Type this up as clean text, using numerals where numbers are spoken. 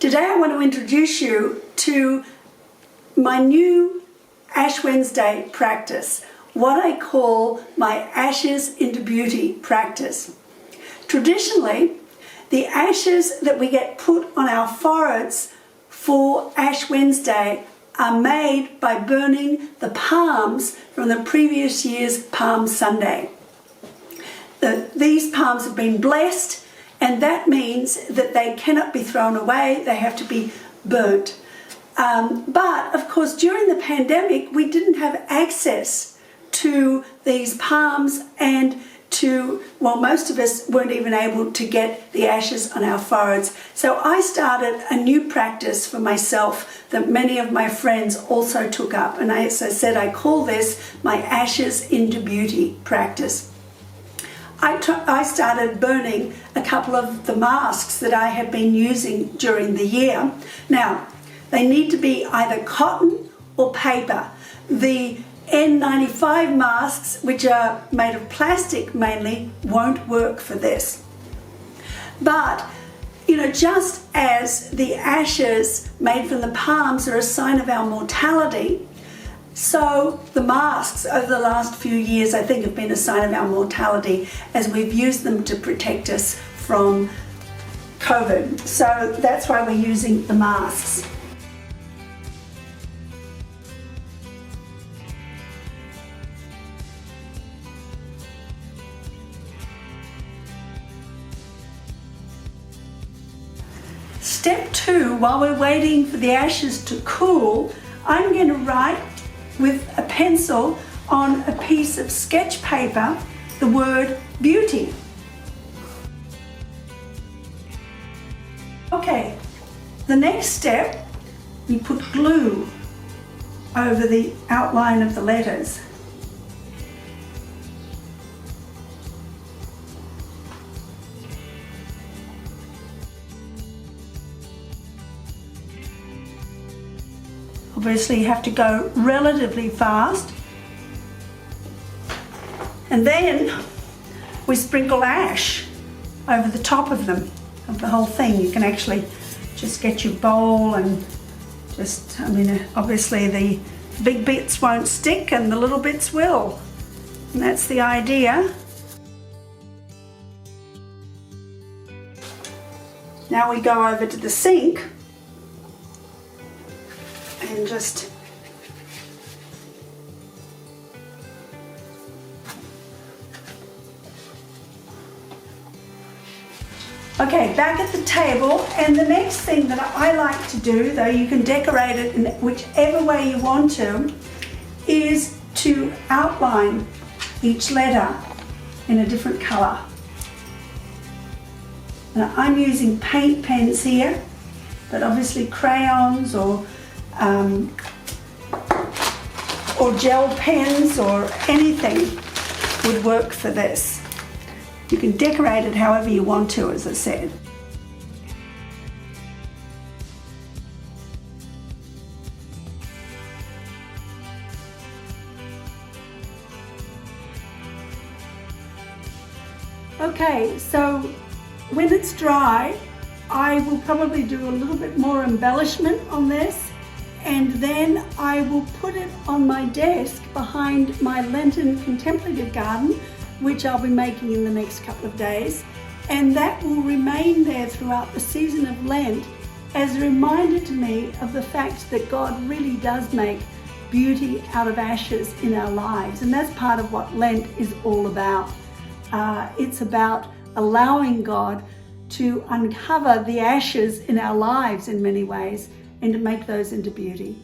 Today I want to introduce you to my new Ash Wednesday practice, what I call my Ashes into Beauty practice. Traditionally, the ashes that we get put on our foreheads for Ash Wednesday are made by burning the palms from the previous year's Palm Sunday. These palms have been blessed, and that means that they cannot be thrown away, they have to be burnt. But of course, during the pandemic, we didn't have access to these palms and most of us weren't even able to get the ashes on our foreheads. So I started a new practice for myself that many of my friends also took up. And as I said, I call this my Ashes into Beauty practice. I started burning a couple of the masks that I had been using during the year. Now, they need to be either cotton or paper. The N95 masks, which are made of plastic mainly, won't work for this. But, just as the ashes made from the palms are a sign of our mortality, so the masks over the last few years, I think, have been a sign of our mortality as we've used them to protect us from COVID. So that's why we're using the masks. Step 2, while we're waiting for the ashes to cool, I'm going to write with a pencil on a piece of sketch paper the word beauty. Okay, the next step, we put glue over the outline of the letters. Obviously you have to go relatively fast. And then we sprinkle ash over the top of them, of the whole thing. You can actually just get your bowl and obviously the big bits won't stick and the little bits will. And that's the idea. Now we go over to the sink and just okay, back at the table, and the next thing that I like to do, though you can decorate it in whichever way you want to, is to outline each letter in a different color. Now, I'm using paint pens here, but obviously crayons or gel pens or anything would work for this. You can decorate it however you want to, as I said. Okay, so when it's dry, I will probably do a little bit more embellishment on this, and then I will put it on my desk behind my Lenten contemplative garden, which I'll be making in the next couple of days, and that will remain there throughout the season of Lent as a reminder to me of the fact that God really does make beauty out of ashes in our lives, and that's part of what Lent is all about. It's about allowing God to uncover the ashes in our lives in many ways and to make those into beauty.